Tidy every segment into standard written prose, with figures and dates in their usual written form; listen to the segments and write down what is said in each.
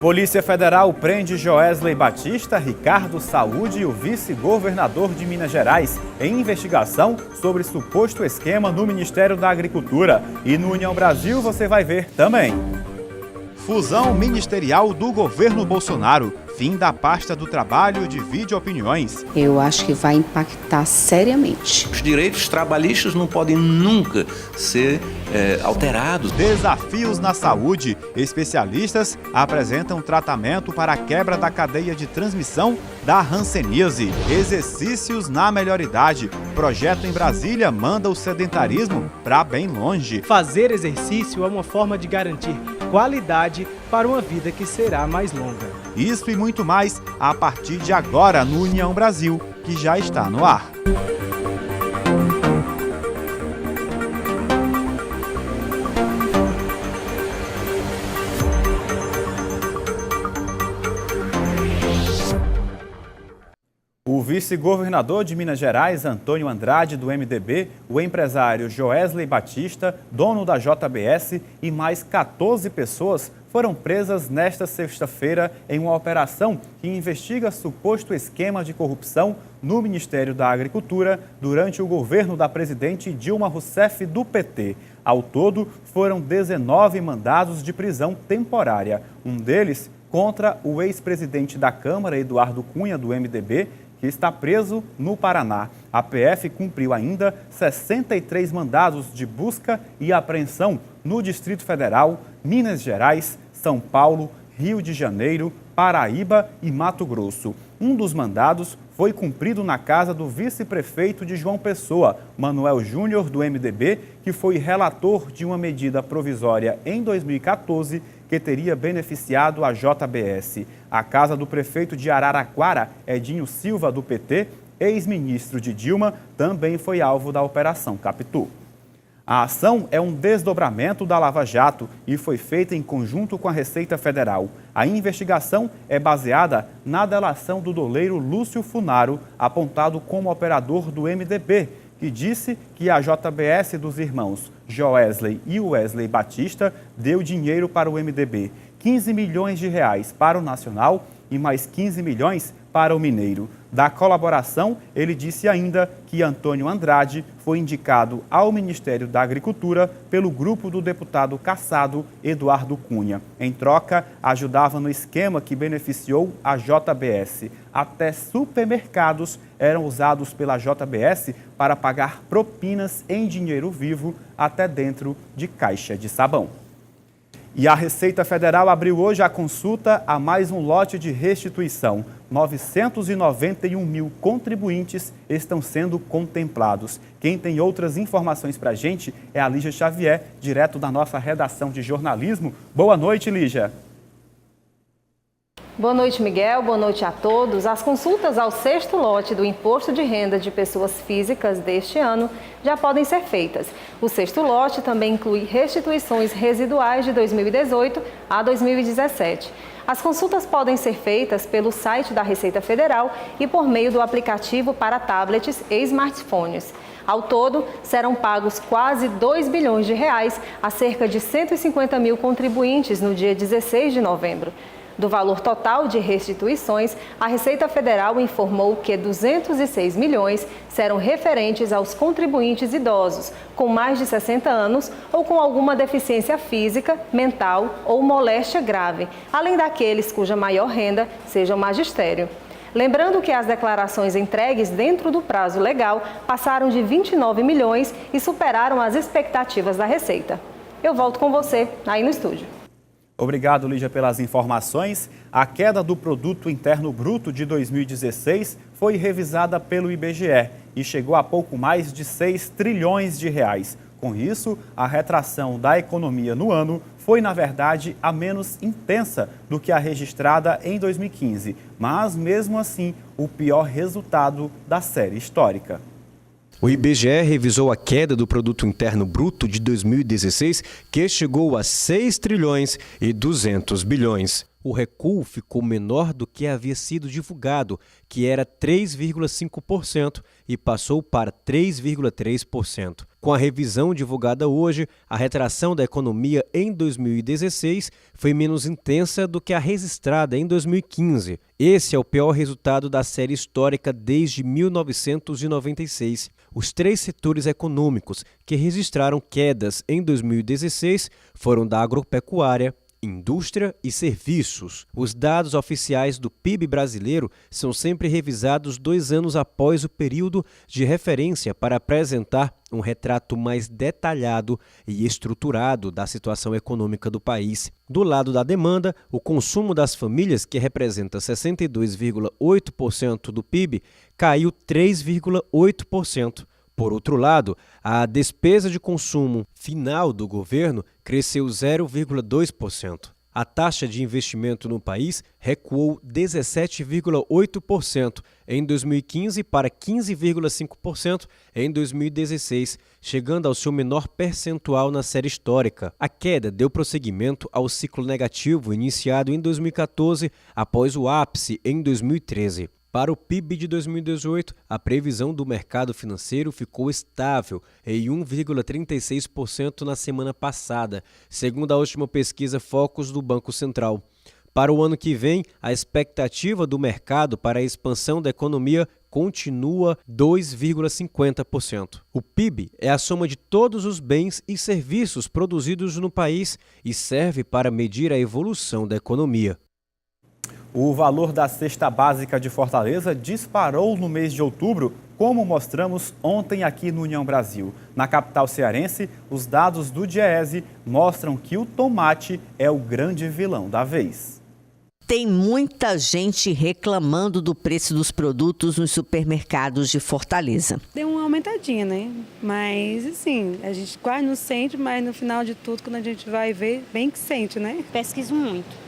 Polícia Federal prende Joesley Batista, Ricardo Saúde e o vice-governador de Minas Gerais em investigação sobre suposto esquema no Ministério da Agricultura. E no União Brasil você vai ver também. Fusão ministerial do governo Bolsonaro. Fim da pasta do trabalho divide opiniões. Eu acho que vai impactar seriamente. Os direitos trabalhistas não podem nunca ser alterados. Desafios na saúde. Especialistas apresentam tratamento para a quebra da cadeia de transmissão da hanseníase. Exercícios na melhor idade. Projeto em Brasília manda o sedentarismo para bem longe. Fazer exercício é uma forma de garantir qualidade para uma vida que será mais longa. Isso e muito mais a partir de agora no União Brasil, que já está no ar. O vice-governador de Minas Gerais, Antônio Andrade, do MDB, o empresário Joesley Batista, dono da JBS, e mais 14 pessoas foram presas nesta sexta-feira em uma operação que investiga suposto esquema de corrupção no Ministério da Agricultura durante o governo da presidente Dilma Rousseff, do PT. Ao todo, foram 19 mandados de prisão temporária. Um deles contra o ex-presidente da Câmara, Eduardo Cunha, do MDB, que está preso no Paraná. A PF cumpriu ainda 63 mandados de busca e apreensão no Distrito Federal, Minas Gerais, São Paulo, Rio de Janeiro, Paraíba e Mato Grosso. Um dos mandados foi cumprido na casa do vice-prefeito de João Pessoa, Manuel Júnior, do MDB, que foi relator de uma medida provisória em 2014 que teria beneficiado a JBS. A casa do prefeito de Araraquara, Edinho Silva, do PT, ex-ministro de Dilma, também foi alvo da Operação Capitu. A ação é um desdobramento da Lava Jato e foi feita em conjunto com a Receita Federal. A investigação é baseada na delação do doleiro Lúcio Funaro, apontado como operador do MDB, que disse que a JBS dos irmãos Joesley e Wesley Batista deu dinheiro para o MDB, 15 milhões de reais para o Nacional e mais 15 milhões para o Mineiro. Da colaboração, ele disse ainda que Antônio Andrade foi indicado ao Ministério da Agricultura pelo grupo do deputado cassado Eduardo Cunha. Em troca, ajudava no esquema que beneficiou a JBS. Até supermercados eram usados pela JBS para pagar propinas em dinheiro vivo até dentro de caixa de sabão. E a Receita Federal abriu hoje a consulta a mais um lote de restituição. 991 mil contribuintes estão sendo contemplados. Quem tem outras informações para a gente é a Lígia Xavier, direto da nossa redação de jornalismo. Boa noite, Lígia. Boa noite, Miguel. Boa noite a todos. As consultas ao sexto lote do Imposto de Renda de Pessoas Físicas deste ano já podem ser feitas. O sexto lote também inclui restituições residuais de 2018 a 2017. As consultas podem ser feitas pelo site da Receita Federal e por meio do aplicativo para tablets e smartphones. Ao todo, serão pagos quase 2 bilhões de reais a cerca de 150 mil contribuintes no dia 16 de novembro. Do valor total de restituições, a Receita Federal informou que 206 milhões serão referentes aos contribuintes idosos com mais de 60 anos ou com alguma deficiência física, mental ou moléstia grave, além daqueles cuja maior renda seja o magistério. Lembrando que as declarações entregues dentro do prazo legal passaram de 29 milhões e superaram as expectativas da Receita. Eu volto com você aí no estúdio. Obrigado, Lígia, pelas informações. A queda do Produto Interno Bruto de 2016 foi revisada pelo IBGE e chegou a pouco mais de 6 trilhões de reais. Com isso, a retração da economia no ano foi, na verdade, a menos intensa do que a registrada em 2015, mas, mesmo assim, o pior resultado da série histórica. O IBGE revisou a queda do Produto Interno Bruto de 2016, que chegou a 6 trilhões e 200 bilhões. O recuo ficou menor do que havia sido divulgado, que era 3,5%, e passou para 3,3%. Com a revisão divulgada hoje, a retração da economia em 2016 foi menos intensa do que a registrada em 2015. Esse é o pior resultado da série histórica desde 1996. Os 3 setores econômicos que registraram quedas em 2016 foram da agropecuária, indústria e serviços. Os dados oficiais do PIB brasileiro são sempre revisados 2 anos após o período de referência para apresentar um retrato mais detalhado e estruturado da situação econômica do país. Do lado da demanda, o consumo das famílias, que representa 62,8% do PIB, caiu 3,8%. Por outro lado, a despesa de consumo final do governo cresceu 0,2%. A taxa de investimento no país recuou 17,8% em 2015 para 15,5% em 2016, chegando ao seu menor percentual na série histórica. A queda deu prosseguimento ao ciclo negativo iniciado em 2014, após o ápice em 2013. Para o PIB de 2018, a previsão do mercado financeiro ficou estável em 1,36% na semana passada, segundo a última pesquisa Focus do Banco Central. Para o ano que vem, a expectativa do mercado para a expansão da economia continua 2,50%. O PIB é a soma de todos os bens e serviços produzidos no país e serve para medir a evolução da economia. O valor da cesta básica de Fortaleza disparou no mês de outubro, como mostramos ontem aqui no União Brasil. Na capital cearense, os dados do Diese mostram que o tomate é o grande vilão da vez. Tem muita gente reclamando do preço dos produtos nos supermercados de Fortaleza. Deu uma aumentadinha, né? Mas, assim, a gente quase não sente, mas no final de tudo, quando a gente vai ver, bem que sente, né? Pesquiso muito.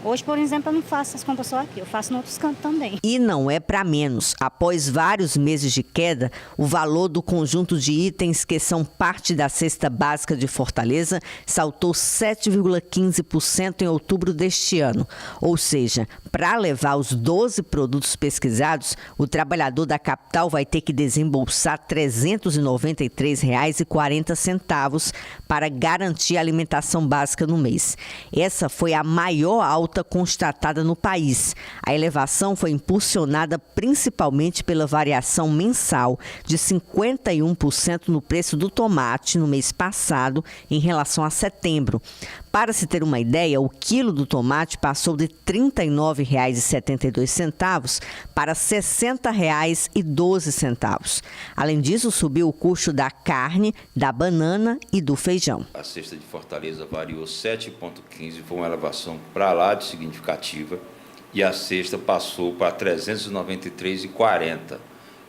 Hoje, por exemplo, eu não faço as compras só aqui, eu faço em outros cantos também. E não é para menos. Após vários meses de queda, o valor do conjunto de itens que são parte da cesta básica de Fortaleza saltou 7,15% em outubro deste ano. Ou seja, para levar os 12 produtos pesquisados, o trabalhador da capital vai ter que desembolsar R$ 393,40 para garantir a alimentação básica no mês. Essa foi a maior alta constatada no país. A elevação foi impulsionada principalmente pela variação mensal de 51% no preço do tomate no mês passado em relação a setembro. Para se ter uma ideia, o quilo do tomate passou de R$ 39,72 para R$ 60,12. Além disso, subiu o custo da carne, da banana e do feijão. A cesta de Fortaleza variou 7,15, foi uma elevação para lá de significativa, e a cesta passou para R$ 393,40.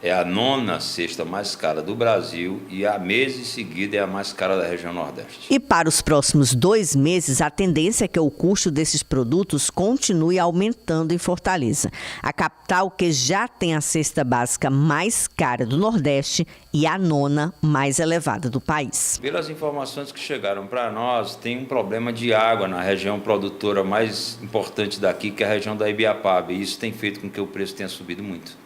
É a 9ª cesta mais cara do Brasil e há meses seguida é a mais cara da região Nordeste. E para os próximos 2 meses, a tendência é que o custo desses produtos continue aumentando em Fortaleza, a capital que já tem a cesta básica mais cara do Nordeste e a 9ª mais elevada do país. Pelas informações que chegaram para nós, tem um problema de água na região produtora mais importante daqui, que é a região da Ibiapaba, e isso tem feito com que o preço tenha subido muito.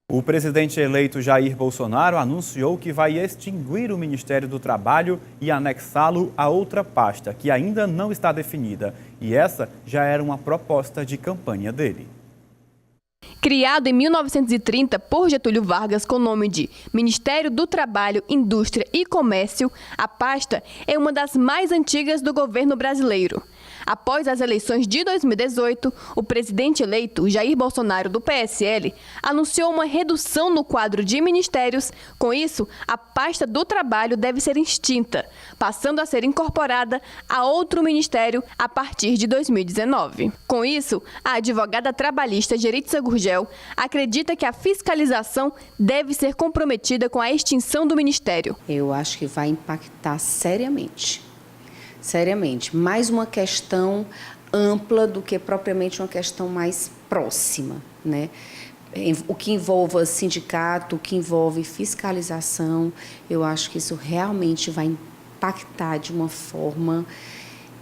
O presidente eleito Jair Bolsonaro anunciou que vai extinguir o Ministério do Trabalho e anexá-lo a outra pasta, que ainda não está definida. E essa já era uma proposta de campanha dele. Criado em 1930 por Getúlio Vargas com o nome de Ministério do Trabalho, Indústria e Comércio, a pasta é uma das mais antigas do governo brasileiro. Após as eleições de 2018, o presidente eleito, Jair Bolsonaro, do PSL, anunciou uma redução no quadro de ministérios. Com isso, a pasta do trabalho deve ser extinta, passando a ser incorporada a outro ministério a partir de 2019. Com isso, a advogada trabalhista Geritza Gurgel acredita que a fiscalização deve ser comprometida com a extinção do ministério. Eu acho que vai impactar seriamente. Mais uma questão ampla do que propriamente uma questão mais próxima, né? O que envolve sindicato, o que envolve fiscalização, eu acho que isso realmente vai impactar de uma forma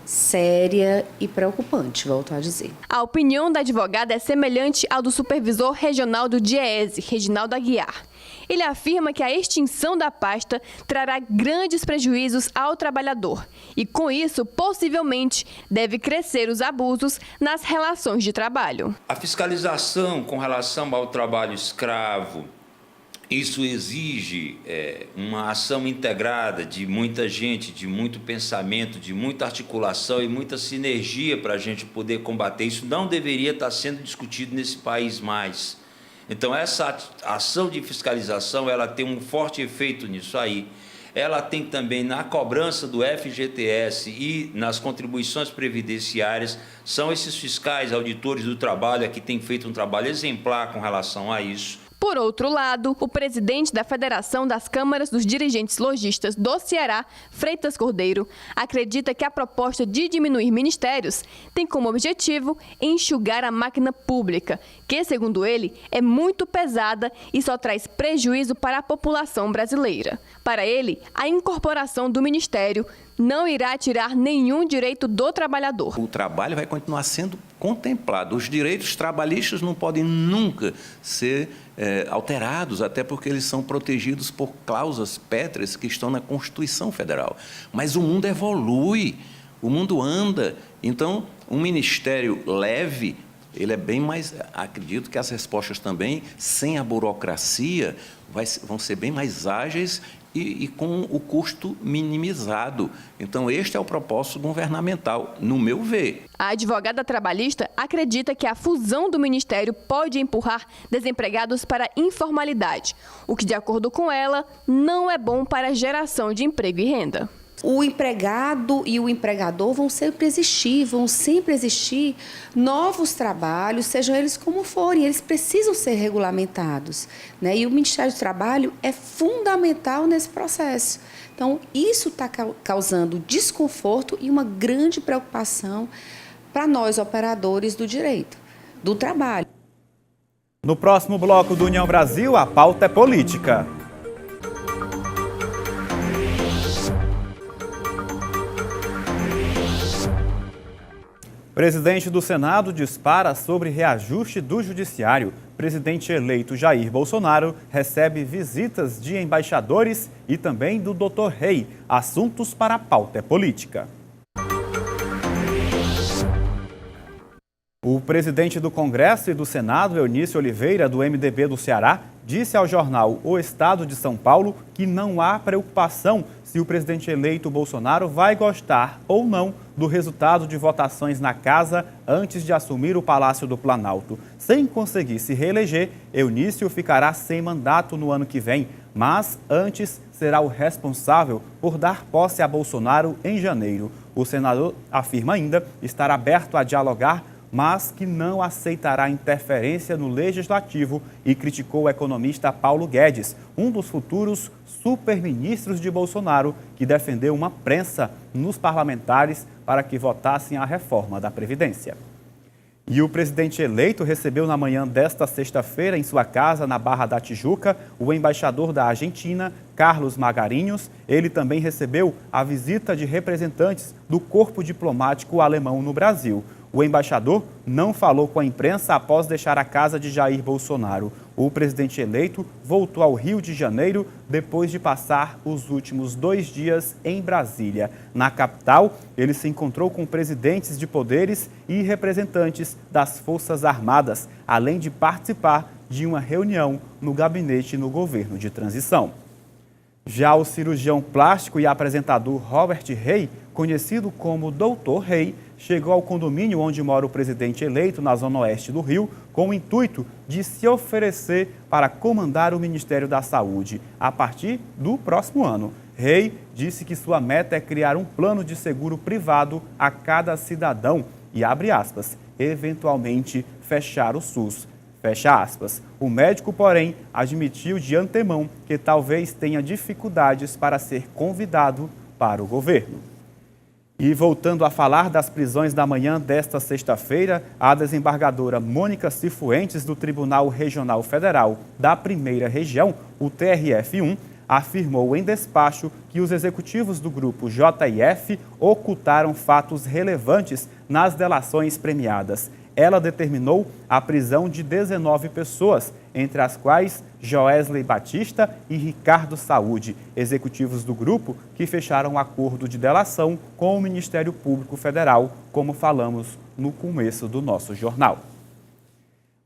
séria e preocupante, volto a dizer. A opinião da advogada é semelhante ao do supervisor regional do Diese, Reginaldo Aguiar. Ele afirma que a extinção da pasta trará grandes prejuízos ao trabalhador e, com isso, possivelmente, deve crescer os abusos nas relações de trabalho. A fiscalização com relação ao trabalho escravo, isso exige uma ação integrada de muita gente, de muito pensamento, de muita articulação e muita sinergia para a gente poder combater. Isso não deveria estar sendo discutido nesse país mais. Então, essa ação de fiscalização, ela tem um forte efeito nisso aí. Ela tem também na cobrança do FGTS e nas contribuições previdenciárias. São esses fiscais, auditores do trabalho, que têm feito um trabalho exemplar com relação a isso. Por outro lado, o presidente da Federação das Câmaras dos Dirigentes Lojistas do Ceará, Freitas Cordeiro, acredita que a proposta de diminuir ministérios tem como objetivo enxugar a máquina pública, que, segundo ele, é muito pesada e só traz prejuízo para a população brasileira. Para ele, a incorporação do ministério não irá tirar nenhum direito do trabalhador. O trabalho vai continuar sendo contemplado. Os direitos trabalhistas não podem nunca ser alterados, até porque eles são protegidos por cláusulas pétreas que estão na Constituição Federal. Mas o mundo evolui, o mundo anda. Então, um ministério leve, ele é bem mais... Acredito que as respostas também, sem a burocracia, vão ser bem mais ágeis e com o custo minimizado. Então, este é o propósito governamental, no meu ver. A advogada trabalhista acredita que a fusão do Ministério pode empurrar desempregados para a informalidade, o que, de acordo com ela, não é bom para a geração de emprego e renda. O empregado e o empregador vão sempre existir novos trabalhos, sejam eles como forem, eles precisam ser regulamentados, né? E o Ministério do Trabalho é fundamental nesse processo. Então, isso está causando desconforto e uma grande preocupação para nós, operadores do direito, do trabalho. No próximo bloco do União Brasil, a pauta é política. Presidente do Senado dispara sobre reajuste do Judiciário. Presidente eleito Jair Bolsonaro recebe visitas de embaixadores e também do Dr. Rei. Assuntos para a pauta é política. O presidente do Congresso e do Senado, Eunício Oliveira, do MDB do Ceará, disse ao jornal O Estado de São Paulo que não há preocupação se o presidente eleito Bolsonaro vai gostar ou não do resultado de votações na casa antes de assumir o Palácio do Planalto. Sem conseguir se reeleger, Eunício ficará sem mandato no ano que vem, mas antes será o responsável por dar posse a Bolsonaro em janeiro. O senador afirma ainda estar aberto a dialogar, mas que não aceitará interferência no legislativo e criticou o economista Paulo Guedes, um dos futuros superministros de Bolsonaro, que defendeu uma prensa nos parlamentares para que votassem a reforma da Previdência. E o presidente eleito recebeu na manhã desta sexta-feira, em sua casa, na Barra da Tijuca, o embaixador da Argentina, Carlos Magarinhos. Ele também recebeu a visita de representantes do corpo diplomático alemão no Brasil. O embaixador não falou com a imprensa após deixar a casa de Jair Bolsonaro. O presidente eleito voltou ao Rio de Janeiro depois de passar os últimos 2 dias em Brasília. Na capital, ele se encontrou com presidentes de poderes e representantes das Forças Armadas, além de participar de uma reunião no gabinete no governo de transição. Já o cirurgião plástico e apresentador Robert Rei, conhecido como Dr. Rei, chegou ao condomínio onde mora o presidente eleito, na zona oeste do Rio, com o intuito de se oferecer para comandar o Ministério da Saúde a partir do próximo ano. Rei disse que sua meta é criar um plano de seguro privado a cada cidadão e, abre aspas, eventualmente fechar o SUS. Fecha aspas. O médico, porém, admitiu de antemão que talvez tenha dificuldades para ser convidado para o governo. E voltando a falar das prisões da manhã desta sexta-feira, a desembargadora Mônica Cifuentes, do Tribunal Regional Federal da Primeira Região, o TRF1, afirmou em despacho que os executivos do grupo JF ocultaram fatos relevantes nas delações premiadas. ela determinou a prisão de 19 pessoas, entre as quais Joesley Batista e Ricardo Saúde, executivos do grupo que fecharam um acordo de delação com o Ministério Público Federal, como falamos no começo do nosso jornal.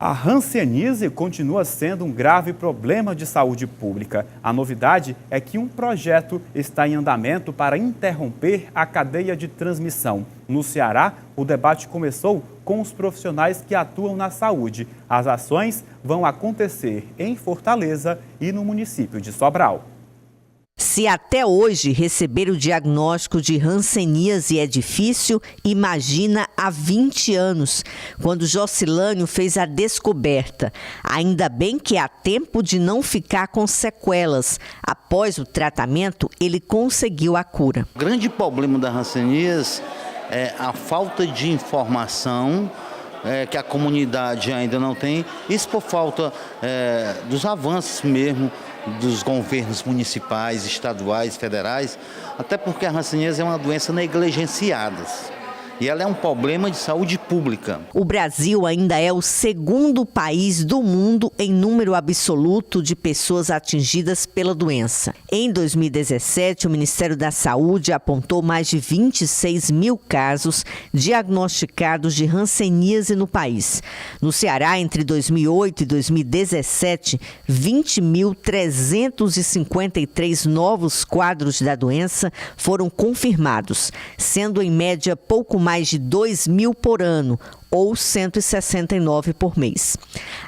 A hanseníase continua sendo um grave problema de saúde pública. A novidade é que um projeto está em andamento para interromper a cadeia de transmissão. No Ceará, o debate começou com os profissionais que atuam na saúde. As ações vão acontecer em Fortaleza e no município de Sobral. Se até hoje receber o diagnóstico de hanseníase é difícil, imagina há 20 anos, quando Jocilânio fez a descoberta. Ainda bem que há tempo de não ficar com sequelas. Após o tratamento, ele conseguiu a cura. O grande problema da hanseníase é a falta de informação que a comunidade ainda não tem. Isso por falta dos avanços mesmo dos governos municipais, estaduais, federais, até porque a hanseníase é uma doença negligenciada. E ela é um problema de saúde pública. O Brasil ainda é o segundo país do mundo em número absoluto de pessoas atingidas pela doença. Em 2017, o Ministério da Saúde apontou mais de 26 mil casos diagnosticados de hanseníase no país. No Ceará, entre 2008 e 2017, 20.353 novos quadros da doença foram confirmados, sendo em média pouco mais de 2.000 por ano, ou 169 por mês.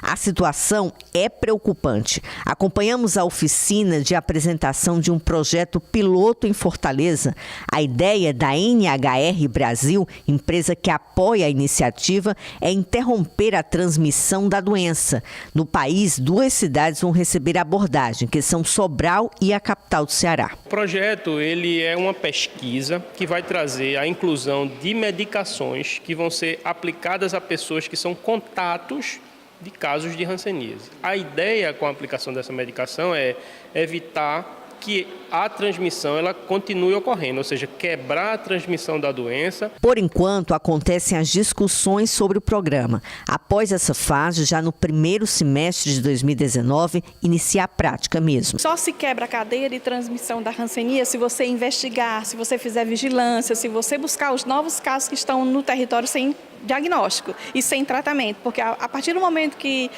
A situação é preocupante. Acompanhamos a oficina de apresentação de um projeto piloto em Fortaleza. A ideia da NHR Brasil, empresa que apoia a iniciativa, é interromper a transmissão da doença. No país, 2 cidades vão receber abordagem, que são Sobral e a capital do Ceará. O projeto ele é uma pesquisa que vai trazer a inclusão de medicações que vão ser aplicadas a pessoas que são contatos de casos de hanseníase. A ideia com a aplicação dessa medicação é evitar que a transmissão ela continue ocorrendo, ou seja, quebrar a transmissão da doença. Por enquanto, acontecem as discussões sobre o programa. Após essa fase, já no primeiro semestre de 2019, inicia a prática mesmo. Só se quebra a cadeia de transmissão da hanseníase se você investigar, se você fizer vigilância, se você buscar os novos casos que estão no território sem diagnóstico e sem tratamento, porque a partir do momento que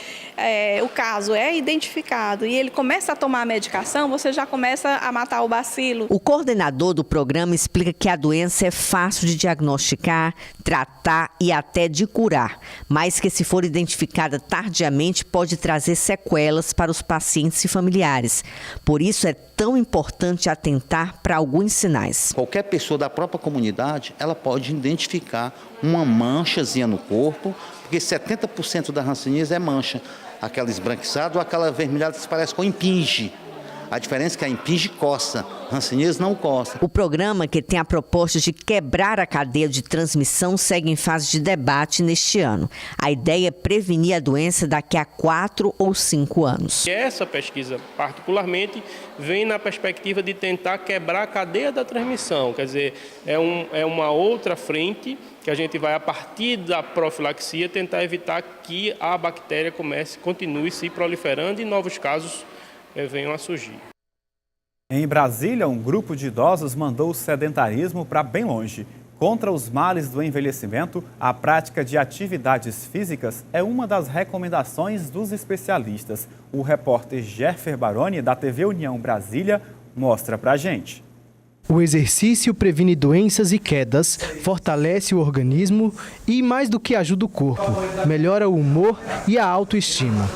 o caso é identificado e ele começa a tomar a medicação, você já começa a matar o bacilo. O coordenador do programa explica que a doença é fácil de diagnosticar, tratar e até de curar, mas que se for identificada tardiamente pode trazer sequelas para os pacientes e familiares. Por isso é tão importante atentar para alguns sinais. Qualquer pessoa da própria comunidade, ela pode identificar uma manchazinha no corpo, porque 70% da hanseníase é mancha, aquela esbranquiçada ou aquela avermelhada que se parece com impinge. A diferença é que a impinge coça, a hanseníase não coça. O programa, que tem a proposta de quebrar a cadeia de transmissão, segue em fase de debate neste ano. A ideia é prevenir a doença daqui a 4 ou 5 anos. Essa pesquisa, particularmente, vem na perspectiva de tentar quebrar a cadeia da transmissão, quer dizer, é uma outra frente que a gente vai, a partir da profilaxia, tentar evitar que a bactéria continue se proliferando e novos casos venham a surgir. Em Brasília, um grupo de idosos mandou o sedentarismo para bem longe. Contra os males do envelhecimento, a prática de atividades físicas é uma das recomendações dos especialistas. O repórter Jeffer Baroni, da TV União Brasília, mostra pra gente. O exercício previne doenças e quedas, fortalece o organismo e, mais do que ajuda o corpo, melhora o humor e a autoestima.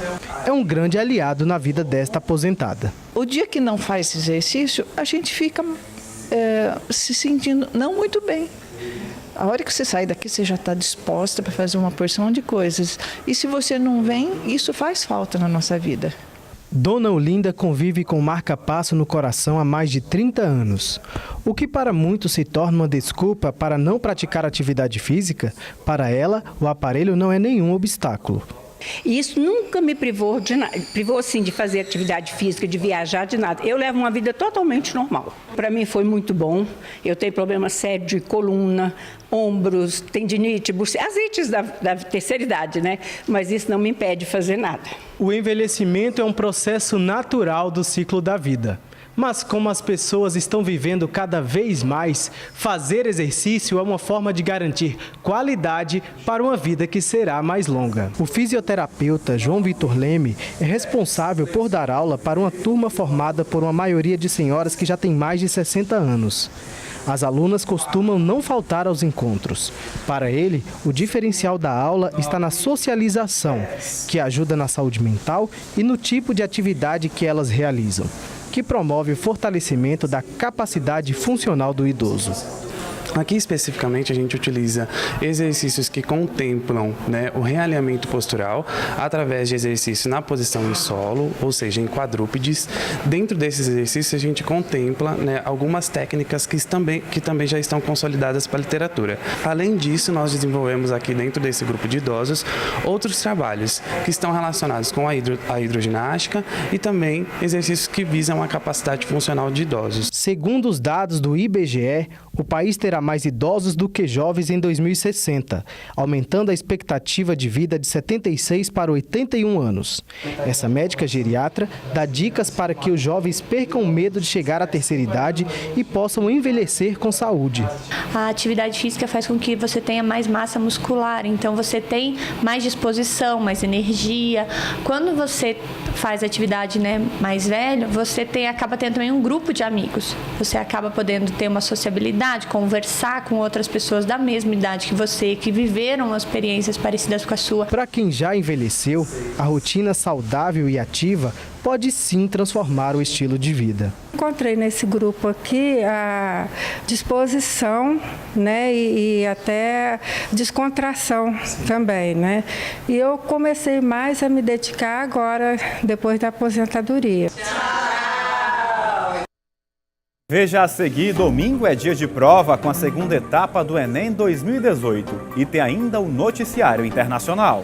É um grande aliado na vida desta aposentada. O dia que não faz exercício, a gente fica se sentindo não muito bem. A hora que você sai daqui, você já está disposta para fazer uma porção de coisas. E se você não vem, isso faz falta na nossa vida. Dona Olinda convive com marca-passo no coração há mais de 30 anos. O que para muitos se torna uma desculpa para não praticar atividade física, para ela, o aparelho não é nenhum obstáculo. E isso nunca me privou de nada, privou assim de fazer atividade física, de viajar, de nada. Eu levo uma vida totalmente normal. Para mim foi muito bom. Eu tenho problema sério de coluna, ombros, tendinite, bursite da terceira idade, né? Mas isso não me impede de fazer nada. O envelhecimento é um processo natural do ciclo da vida. Mas como as pessoas estão vivendo cada vez mais, fazer exercício é uma forma de garantir qualidade para uma vida que será mais longa. O fisioterapeuta João Vitor Leme é responsável por dar aula para uma turma formada por uma maioria de senhoras que já tem mais de 60 anos. As alunas costumam não faltar aos encontros. Para ele, o diferencial da aula está na socialização, que ajuda na saúde mental e no tipo de atividade que elas realizam, que promove o fortalecimento da capacidade funcional do idoso. Aqui especificamente a gente utiliza exercícios que contemplam, né, o realinhamento postural através de exercícios na posição em solo, ou seja, em quadrúpedes. Dentro desses exercícios a gente contempla, né, algumas técnicas que também já estão consolidadas para a literatura. Além disso, nós desenvolvemos aqui dentro desse grupo de idosos outros trabalhos que estão relacionados com a hidroginástica e também exercícios que visam a capacidade funcional de idosos. Segundo os dados do IBGE, o país terá mais idosos do que jovens em 2060, aumentando a expectativa de vida de 76 para 81 anos. Essa médica geriatra dá dicas para que os jovens percam o medo de chegar à terceira idade e possam envelhecer com saúde. A atividade física faz com que você tenha mais massa muscular, então você tem mais disposição, mais energia. Quando você faz atividade, né, mais velho, você acaba tendo também um grupo de amigos. Você acaba podendo ter uma sociabilidade, conversar com outras pessoas da mesma idade que você, que viveram experiências parecidas com a sua. Para quem já envelheceu, a rotina saudável e ativa pode sim transformar o estilo de vida. Encontrei nesse grupo aqui a disposição, né, e até descontração também, né? E eu comecei mais a me dedicar agora, depois da aposentadoria. Veja a seguir, domingo é dia de prova com a segunda etapa do Enem 2018 e tem ainda o noticiário internacional.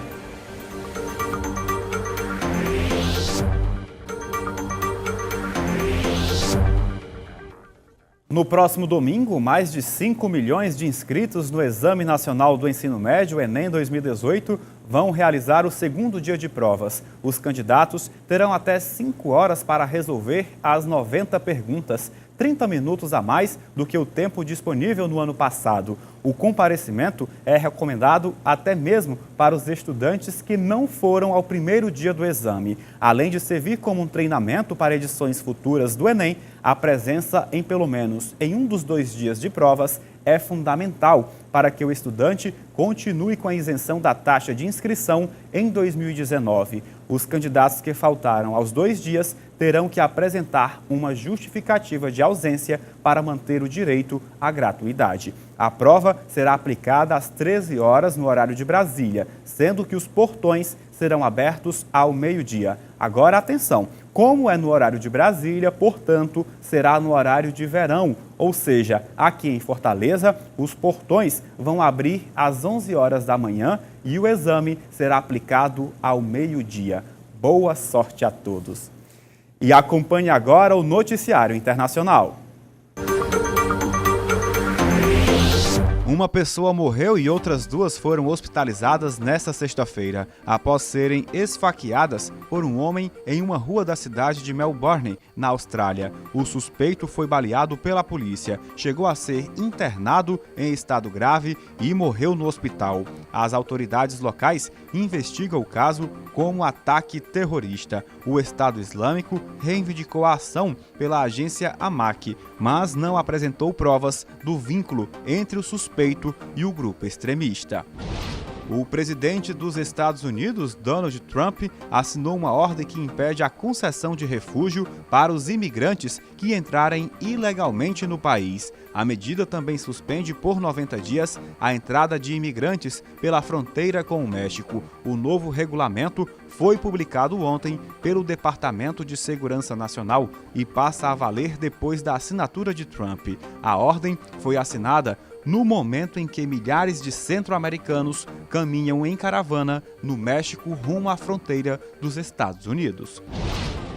No próximo domingo, mais de 5 milhões de inscritos no Exame Nacional do Ensino Médio, Enem 2018, vão realizar o segundo dia de provas. Os candidatos terão até 5 horas para resolver as 90 perguntas, 30 minutos a mais do que o tempo disponível no ano passado. O comparecimento é recomendado até mesmo para os estudantes que não foram ao primeiro dia do exame. Além de servir como um treinamento para edições futuras do Enem, a presença em pelo menos em um dos 2 dias de provas é fundamental para que o estudante continue com a isenção da taxa de inscrição em 2019. Os candidatos que faltaram aos 2 dias terão que apresentar uma justificativa de ausência para manter o direito à gratuidade. A prova será aplicada às 13 horas no horário de Brasília, sendo que os portões serão abertos ao meio-dia. Agora, atenção! Como é no horário de Brasília, portanto, será no horário de verão, ou seja, aqui em Fortaleza, os portões vão abrir às 11 horas da manhã e o exame será aplicado ao meio-dia. Boa sorte a todos! E acompanhe agora o noticiário internacional. Uma pessoa morreu e outras 2 foram hospitalizadas nesta sexta-feira, após serem esfaqueadas por um homem em uma rua da cidade de Melbourne, na Austrália. O suspeito foi baleado pela polícia, chegou a ser internado em estado grave e morreu no hospital. As autoridades locais investigam o caso como ataque terrorista. O Estado Islâmico reivindicou a ação pela agência AMAC, mas não apresentou provas do vínculo entre o suspeito e o grupo extremista. O presidente dos Estados Unidos, Donald Trump, assinou uma ordem que impede a concessão de refúgio para os imigrantes que entrarem ilegalmente no país. A medida também suspende por 90 dias a entrada de imigrantes pela fronteira com o México. O novo regulamento foi publicado ontem pelo Departamento de Segurança Nacional e passa a valer depois da assinatura de Trump. A ordem foi assinada no momento em que milhares de centro-americanos caminham em caravana no México rumo à fronteira dos Estados Unidos.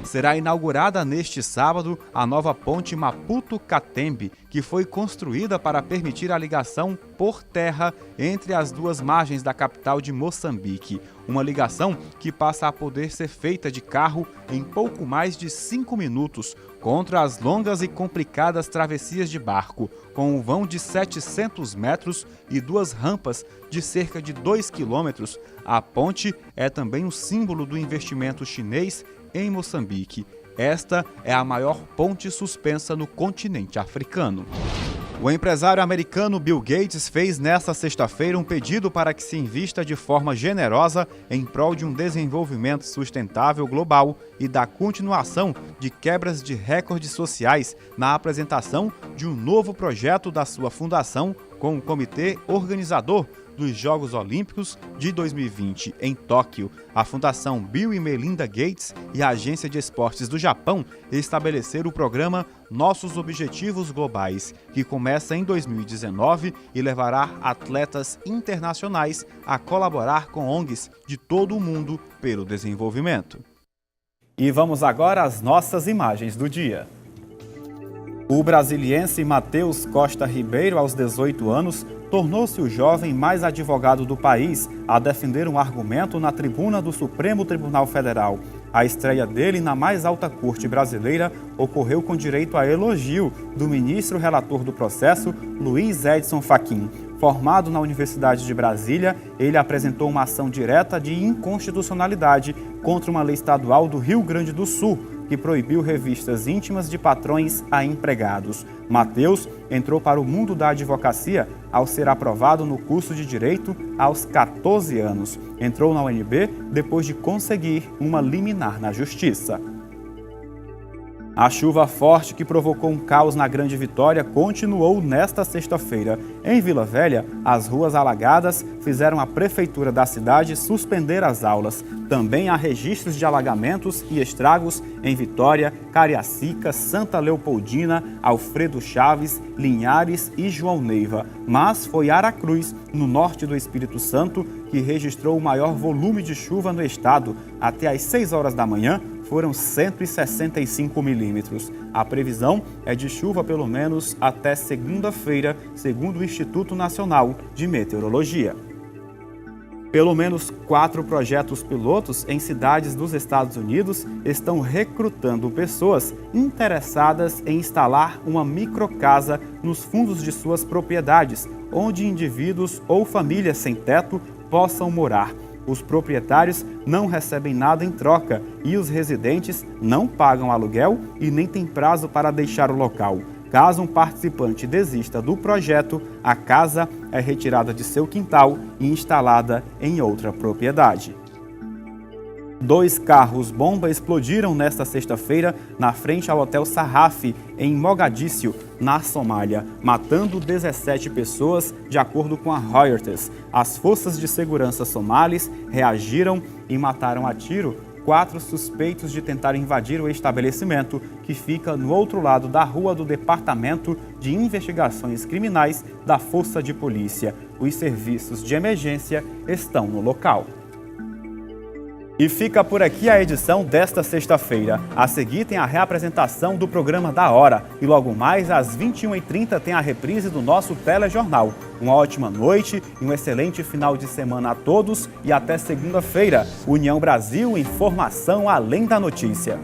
Será inaugurada neste sábado a nova ponte Maputo-Catembe, que foi construída para permitir a ligação por terra entre as duas margens da capital de Moçambique. Uma ligação que passa a poder ser feita de carro em pouco mais de 5 minutos, contra as longas e complicadas travessias de barco, com um vão de 700 metros e duas rampas de cerca de 2 quilômetros. A ponte é também um símbolo do investimento chinês em Moçambique. Esta é a maior ponte suspensa no continente africano. O empresário americano Bill Gates fez nesta sexta-feira um pedido para que se invista de forma generosa em prol de um desenvolvimento sustentável global e da continuação de quebras de recordes sociais na apresentação de um novo projeto da sua fundação com o comitê organizador dos Jogos Olímpicos de 2020 em Tóquio. A Fundação Bill e Melinda Gates e a Agência de Esportes do Japão estabeleceram o programa Nossos Objetivos Globais, que começa em 2019 e levará atletas internacionais a colaborar com ONGs de todo o mundo pelo desenvolvimento. E vamos agora às nossas imagens do dia. O brasiliense Matheus Costa Ribeiro, aos 18 anos, tornou-se o jovem mais advogado do país a defender um argumento na tribuna do Supremo Tribunal Federal. A estreia dele na mais alta corte brasileira ocorreu com direito a elogio do ministro relator do processo, Luiz Edson Fachin. Formado na Universidade de Brasília, ele apresentou uma ação direta de inconstitucionalidade contra uma lei estadual do Rio Grande do Sul, que proibiu revistas íntimas de patrões a empregados. Matheus entrou para o mundo da advocacia ao ser aprovado no curso de Direito aos 14 anos. Entrou na UNB depois de conseguir uma liminar na Justiça. A chuva forte que provocou um caos na Grande Vitória continuou nesta sexta-feira. Em Vila Velha, as ruas alagadas fizeram a prefeitura da cidade suspender as aulas. Também há registros de alagamentos e estragos em Vitória, Cariacica, Santa Leopoldina, Alfredo Chaves, Linhares e João Neiva. Mas foi Aracruz, no norte do Espírito Santo, que registrou o maior volume de chuva no estado. Até às 6 horas da manhã, foram 165 milímetros. A previsão é de chuva pelo menos até segunda-feira, segundo o Instituto Nacional de Meteorologia. Pelo menos 4 projetos pilotos em cidades dos Estados Unidos estão recrutando pessoas interessadas em instalar uma microcasa nos fundos de suas propriedades, onde indivíduos ou famílias sem teto possam morar. Os proprietários não recebem nada em troca e os residentes não pagam aluguel e nem têm prazo para deixar o local. Caso um participante desista do projeto, a casa é retirada de seu quintal e instalada em outra propriedade. 2 carros-bomba explodiram nesta sexta-feira na frente ao Hotel Sarraf, em Mogadíscio, na Somália, matando 17 pessoas, de acordo com a Reuters. As forças de segurança somalis reagiram e mataram a tiro 4 suspeitos de tentar invadir o estabelecimento, que fica no outro lado da rua do Departamento de Investigações Criminais da Força de Polícia. Os serviços de emergência estão no local. E fica por aqui a edição desta sexta-feira. A seguir tem a reapresentação do programa da Hora. E logo mais, às 21h30, tem a reprise do nosso telejornal. Uma ótima noite e um excelente final de semana a todos. E até segunda-feira. União Brasil, informação além da notícia.